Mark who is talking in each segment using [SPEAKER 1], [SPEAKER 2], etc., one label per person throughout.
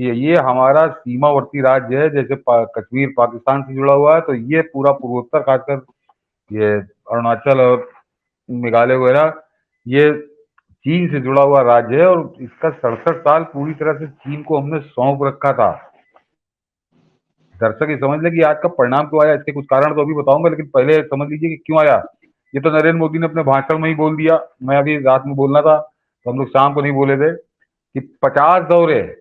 [SPEAKER 1] कि ये हमारा सीमावर्ती राज्य है, जैसे कश्मीर पाकिस्तान से जुड़ा हुआ है, तो ये पूरा पूर्वोत्तर, खासकर ये अरुणाचल और मेघालय वगैरह, ये चीन से जुड़ा हुआ राज्य है। और इसका 67 साल पूरी तरह से चीन को हमने सौंप रखा था। दर्शक ये समझ ले कि आज का परिणाम क्यों आया। इसके कुछ कारण तो अभी बताऊंगा, लेकिन पहले समझ लीजिए कि क्यों आया। ये तो नरेंद्र मोदी ने अपने भाषण में ही बोल दिया। मैं अभी रात में बोलना था तो हम लोग शाम को नहीं बोले थे कि 50 दौरे,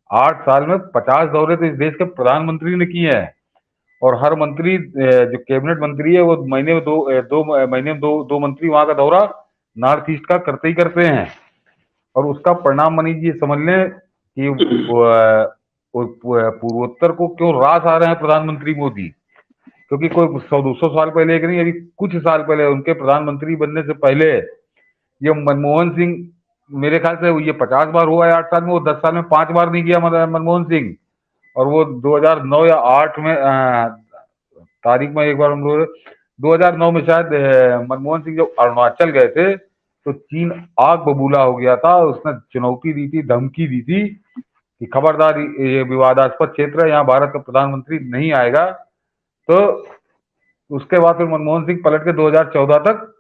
[SPEAKER 1] 8 साल में 50 दौरे तो इस देश के प्रधानमंत्री ने किए हैं। और हर मंत्री, जो कैबिनेट मंत्री है, वो महीने में दो महीने में दो मंत्री वहां का दौरा नॉर्थ ईस्ट का करते ही करते हैं। और उसका परिणाम मनीष जी समझ लें कि पूर्वोत्तर को क्यों रास आ रहे हैं प्रधानमंत्री मोदी। क्योंकि कोई 100-200 साल पहले एक नहीं, अभी कुछ साल पहले उनके प्रधानमंत्री बनने से पहले ये मनमोहन सिंह, मेरे ख्याल से ये 50 बार हुआ है 8 साल में, वो 10 साल में 5 बार नहीं किया मनमोहन सिंह। और वो 2009 या 8 में तारीख में एक बार हम लोग 2009 में शायद मनमोहन सिंह जब अरुणाचल गए थे तो चीन आग बबूला हो गया था। उसने चुनौती दी थी, धमकी दी थी कि खबरदार, ये विवादास्पद क्षेत्र है, यहाँ भारत का प्रधानमंत्री नहीं आएगा। तो उसके बाद फिर मनमोहन सिंह पलट के 2014 तक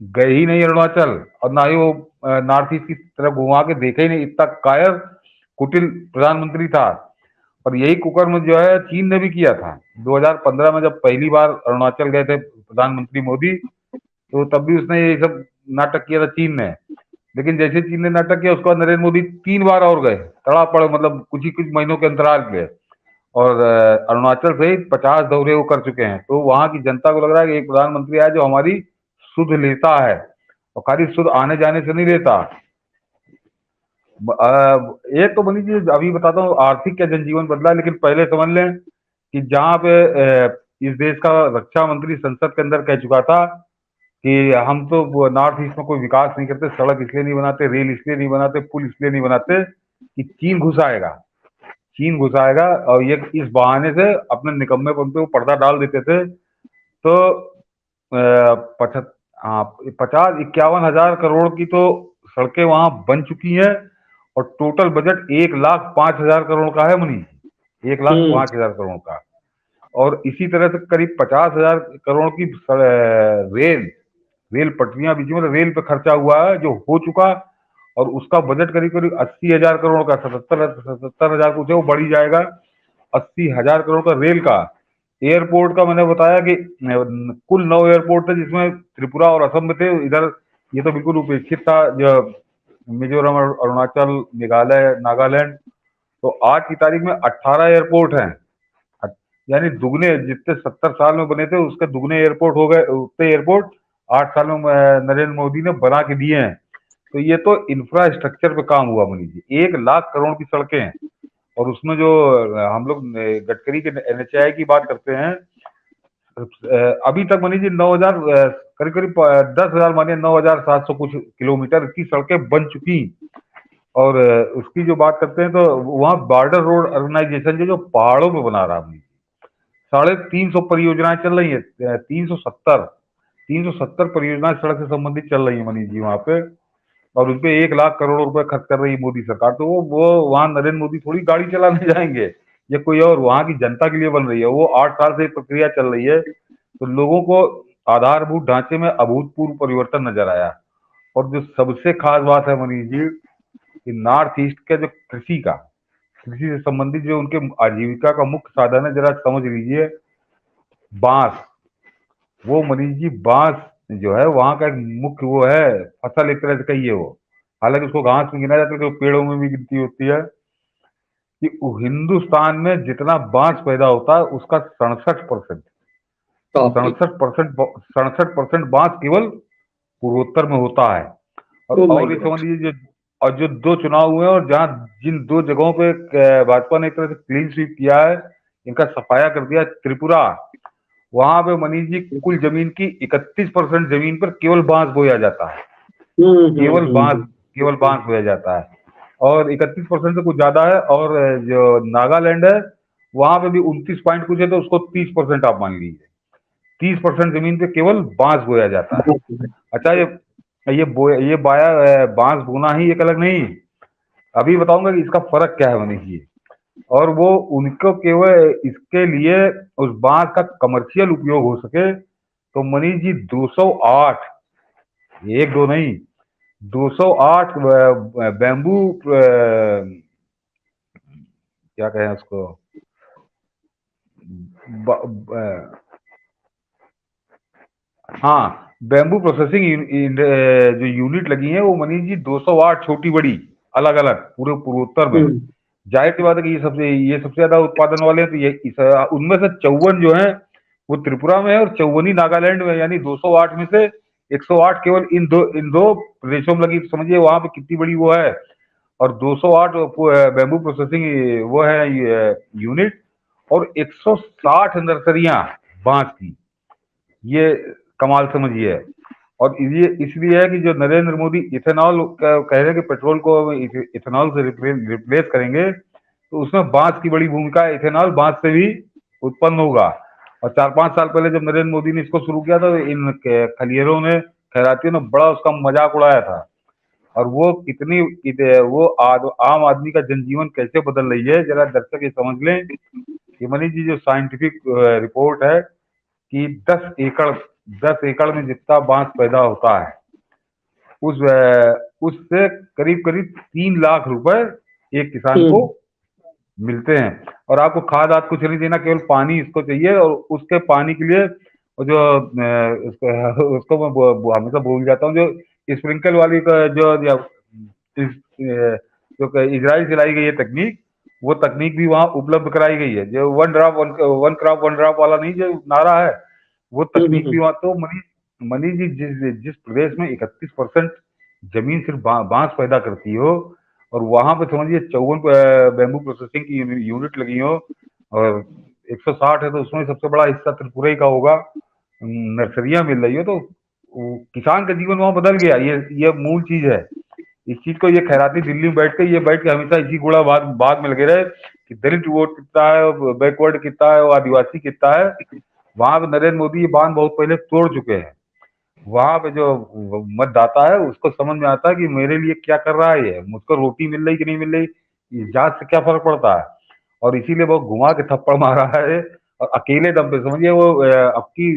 [SPEAKER 1] गए ही नहीं अरुणाचल, और ना ही वो नॉर्थ ईस्ट की तरफ घुमा के देखे ही नहीं। इतना कायर कुटिल प्रधानमंत्री था। और यही कुकर्म जो है चीन ने भी किया था 2015 में, जब पहली बार अरुणाचल गए थे प्रधानमंत्री मोदी, तो तब भी उसने ये सब नाटक किया था चीन ने। लेकिन जैसे चीन ने नाटक किया, उसके बाद नरेंद्र मोदी 3 बार और गए, तड़ापड़, मतलब कुछ महीनों के अंतराल पे। और अरुणाचल सहित 50 दौरे वो कर चुके हैं। तो वहां की जनता को लग रहा है कि एक प्रधानमंत्री आया जो हमारी सुध लेता है, और खाली सुध आने जाने से नहीं लेता। एक तो बनी चीज अभी बताता हूँ, आर्थिक क्या जनजीवन बदला। लेकिन पहले समझ लें कि जहाँ पे इस देश का रक्षा मंत्री संसद के अंदर कह चुका था कि हम तो नॉर्थ ईस्ट में कोई विकास नहीं करते, सड़क इसलिए नहीं बनाते, रेल इसलिए नहीं बनाते, पुल इसलिए नहीं बनाते कि चीन घुस आएगा। चीन घुस आएगा, और ये इस बहाने से अपने निकम्मेपन पे वो पर्दा डाल देते थे। तो 50-51 हजार करोड़ की तो सड़कें वहां बन चुकी हैं। और टोटल बजट 1,05,000 करोड़ का है मनीष, 1,05,000 करोड़ का। और इसी तरह से करीब 50,000 करोड़ की रेल रेल पटरियां बीच में, रेल पे खर्चा हुआ है जो हो चुका। और उसका बजट करीब करीब 80,000 करोड़ का, 77,000 कुछ है, वो बढ़ ही जाएगा। 80,000 करोड़ का रेल का। एयरपोर्ट का मैंने बताया कि कुल 9 एयरपोर्ट थे, जिसमें त्रिपुरा और असम में थे। इधर ये तो बिल्कुल उपेक्षित था, जो मिजोरम, अरुणाचल, मेघालय, नागालैंड। तो आज की तारीख में 18 एयरपोर्ट हैं। यानी दुगने, जितने 70 साल में बने थे उसके दुगने एयरपोर्ट हो गए। उतने एयरपोर्ट 8 साल में नरेंद्र मोदी ने बना के दिए हैं। तो ये तो इंफ्रास्ट्रक्चर पे काम हुआ मनीष जी। 1 लाख करोड़ की सड़कें हैं। और उसमें जो हम लोग गडकरी के NHAI की बात करते हैं, अभी तक मनीष जी 9,000, करीब करीब 10,000, मानिए 9,700 कुछ किलोमीटर की सड़कें बन चुकी। और उसकी जो बात करते हैं तो वहाँ बॉर्डर रोड ऑर्गेनाइजेशन जो पहाड़ों में बना रहा है, 350 परियोजनाएं चल रही है। 370 परियोजनाएं सड़क से संबंधित चल रही है मनीष जी वहाँ पे। और उनपे 1 लाख करोड़ रुपए खर्च कर रही है मोदी सरकार। तो वो वहाँ नरेंद्र मोदी थोड़ी गाड़ी चलाने जाएंगे, या कोई और, वहाँ की जनता के लिए बन रही है। वो 8 साल से प्रक्रिया चल रही है। तो लोगों को आधारभूत ढांचे में अभूतपूर्व परिवर्तन नजर आया। और जो सबसे खास बात है मनीष जी, कि नॉर्थ ईस्ट के जो कृषि से संबंधित जो उनके आजीविका का मुख्य साधन है, जरा समझ लीजिए, बांस। वो मनीष जी, बांस जो है वहां का एक मुख्य वो है, फसल एक तरह से कहिए वो। हालांकि उसको घास में गिना जाता है, तो पेड़ों में भी गिनती होती है। कि हिंदुस्तान में जितना बांस पैदा होता है उसका 67%,
[SPEAKER 2] टॉपिक।
[SPEAKER 1] 67% बांस केवल पूर्वोत्तर में होता है।
[SPEAKER 2] ओ माय
[SPEAKER 1] और ये समझ
[SPEAKER 2] गॉड।
[SPEAKER 1] लीजिए और जो 2 चुनाव हुए हैं, और जहां जिन 2 जगहों पे भाजपा ने एक तरह से क्लीन स्वीप किया है, इनका सफाया कर दिया, त्रिपुरा, वहां पे मनीष जी कुल जमीन की 31% जमीन पर केवल बांस बोया जाता है। केवल बांस,
[SPEAKER 2] हम्म।
[SPEAKER 1] केवल बांस बोया जाता है। और 31% से कुछ ज्यादा है। और जो नागालैंड है, वहां पे भी 29 पॉइंट कुछ है, तो उसको 30% आप मान लीजिए। 30% जमीन पे केवल बांस बोया जाता है। अच्छा, ये बांस बोना ही एक अलग नहीं, अभी बताऊंगा कि इसका फर्क क्या है मनीष जी। और वो उनको केवल इसके लिए उस बांस का कमर्शियल उपयोग हो सके, तो मनीष जी 208, एक दो नहीं, 208 बैम्बू, क्या कहें उसको, ब, ब, हाँ, बैम्बू प्रोसेसिंग जो यूनिट लगी है वो मनीष जी 208 छोटी बड़ी, अलग अलग पूरे पूर्वोत्तर में।
[SPEAKER 2] हम्म,
[SPEAKER 1] जाहिर सी बात है कि ये सबसे ज्यादा उत्पादन वाले हैं, तो उनमें से 54 जो है वो त्रिपुरा में है और 54 ही नागालैंड में, यानी 208 में से 108 केवल इन दो प्रदेशों में लगी। तो समझिए वहां पे कितनी बड़ी वो है। और 208 बैम्बू प्रोसेसिंग वो है यूनिट, और 160 नर्सरियां बांस की, ये कमाल समझिए। और ये इसलिए है कि जो नरेंद्र मोदी इथेनॉल कह रहे हैं कि पेट्रोल को इथेनॉल से रिप्लेस करेंगे, तो उसमें बांस की बड़ी भूमिका है। इथेनॉल बांस से भी उत्पन्न होगा। और 4-5 साल पहले जब नरेंद्र मोदी ने इसको शुरू किया था, तो इन खलियरों ने, खैरातियों ने बड़ा उसका मजाक उड़ाया था। और वो कितनी वो आम आदमी का जनजीवन कैसे बदल रही है, जरा दर्शक ये समझ लें कि मनीष जी जो साइंटिफिक रिपोर्ट है कि 10 एकड़ में जितना बांस पैदा होता है, उससे करीब करीब 3 लाख रुपए एक किसान को
[SPEAKER 2] हम्म,
[SPEAKER 1] मिलते हैं। और आपको खाद आद कुछ नहीं देना, केवल पानी इसको चाहिए। और उसके पानी के लिए वो जो उसको मैं हमेशा भूल जाता हूँ, जो स्प्रिंकल वाली जो इजराइल से लाई गई है तकनीक, वो तकनीक भी वहाँ उपलब्ध कराई गई है। जो वन क्रॉप वन ड्रॉप वाला नहीं, जो नारा है, वो तकनीक भी
[SPEAKER 2] हम्म,
[SPEAKER 1] वहाँ। तो मनीष मनीष जी, जिस जिस प्रदेश में 31% जमीन सिर्फ बांस पैदा करती हो, और वहां पे समझिए 54 बैम्बू प्रोसेसिंग की यूनिट लगी हो, और 160 है, तो उसमें सबसे बड़ा हिस्सा त्रिपुरा ही का होगा। नर्सरियां मिल रही हो, तो किसान का जीवन वहां बदल गया। ये मूल चीज है। इस चीज को ये खैराती दिल्ली में बैठ के हमेशा इसी गुड़ा बात बात में लगे रहे कि दलित वोट कितना है, बैकवर्ड कितना है, और आदिवासी कितना है। वहां पे नरेंद्र मोदी ये बांध बहुत पहले तोड़ चुके हैं। वहां पे जो मतदाता है उसको समझ में आता है कि मेरे लिए क्या कर रहा है, ये मुझको रोटी मिल रही कि नहीं मिल रही, इस जात से क्या फर्क पड़ता है। और इसीलिए वो घुमा के थप्पड़ मारा है। और अकेले दम पे समझिए वो अब की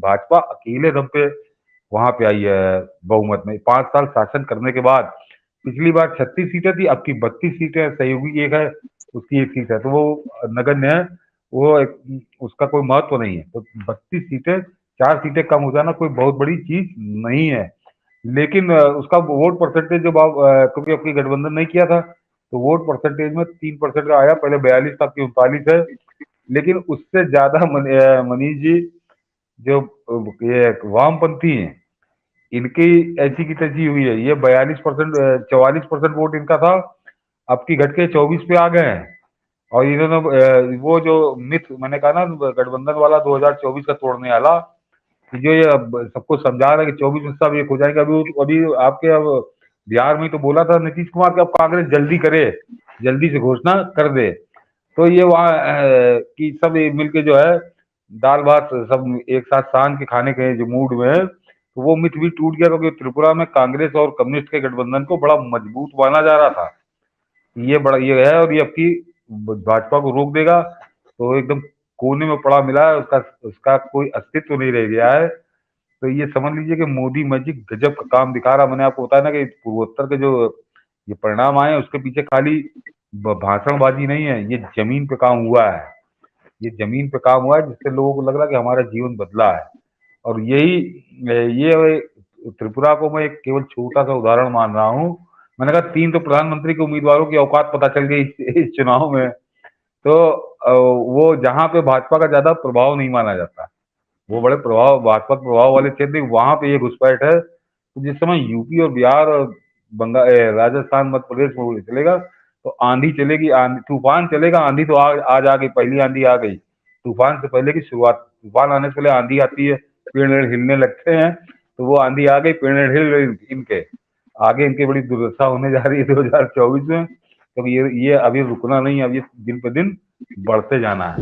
[SPEAKER 1] भाजपा अकेले दम पे वहां पे आई है बहुमत में, 5 साल शासन करने के बाद। पिछली बार 36 सीटें थी, अब की 32 सीटें, सहयोगी एक है, उसकी एक सीट है, तो वो नगण्य है। उसका कोई महत्व नहीं है। तो 32 सीटें, 4 सीटें कम हो जाना कोई बहुत बड़ी चीज नहीं है। लेकिन उसका वोट परसेंटेज जब आप क्योंकि आपकी गठबंधन नहीं किया था, तो वोट परसेंटेज में 3% का आया। पहले 42 था, अब की 39 है। लेकिन उससे ज्यादा मनीष जी, जो ये वामपंथी हैं, इनकी ऐसी की तैसी हुई है। ये 42%, 44% वोट इनका था, अब की घट के 24 पे आ गए हैं। और इन्होंने वो जो मिथ मैंने कहा ना, गठबंधन वाला 2024 का तोड़ने वाला, कि जो ये अब सबको समझा रहा है कि 24 में सब एक हो जाएगा। अभी आपके अब बिहार में तो बोला था नीतीश कुमार कि अब कांग्रेस जल्दी करे, जल्दी से घोषणा कर दे। तो ये वहाँ कि सब मिलके जो है दाल भात सब एक साथ सान के खाने के जो मूड में है, तो वो मिथ भी टूट गया। क्योंकि त्रिपुरा में कांग्रेस और कम्युनिस्ट के गठबंधन को बड़ा मजबूत माना जा रहा था। ये बड़ा ये है, और ये अब की भाजपा को रोक देगा। तो एकदम कोने में पड़ा मिला है, उसका उसका कोई अस्तित्व नहीं रह गया है। तो ये समझ लीजिए कि मोदी मैजिक गजब का काम दिखा रहा। मैंने आपको बताया ना कि पूर्वोत्तर के जो ये परिणाम आए हैं, उसके पीछे खाली भाषणबाजी नहीं है, ये जमीन पे काम हुआ है। ये जमीन पे काम हुआ है, जिससे लोगों को लग रहा है कि हमारा जीवन बदला है। और यही ये त्रिपुरा को मैं एक केवल छोटा सा उदाहरण मान रहा हूँ। मैंने कहा 3 तो प्रधानमंत्री के उम्मीदवारों की औकात पता चल गई इस चुनाव में। तो वो जहाँ पे भाजपा का ज्यादा प्रभाव नहीं माना जाता, वो बड़े प्रभाव भाजपा के प्रभाव वाले क्षेत्र, वहां पे ये घुसपैठ है। तो जिस समय यूपी और बिहार और राजस्थान मध्य प्रदेश में वो चलेगा, तो आंधी चलेगी, आंधी तूफान चलेगा। आंधी तो आज आ गई, पहली आंधी आ गई। तूफान से पहले की शुरुआत, तूफान आने से पहले आंधी आती है, पेड़ वेड़ हिलने लगते हैं। तो वो आंधी आ गई, पेड़ वेड़ हिल गई। इनके आगे इनकी बड़ी दुर्दशा होने जा रही है 2024 में। क्योंकि ये अभी रुकना नहीं है, अब ये दिन पे दिन बढ़ते जाना है।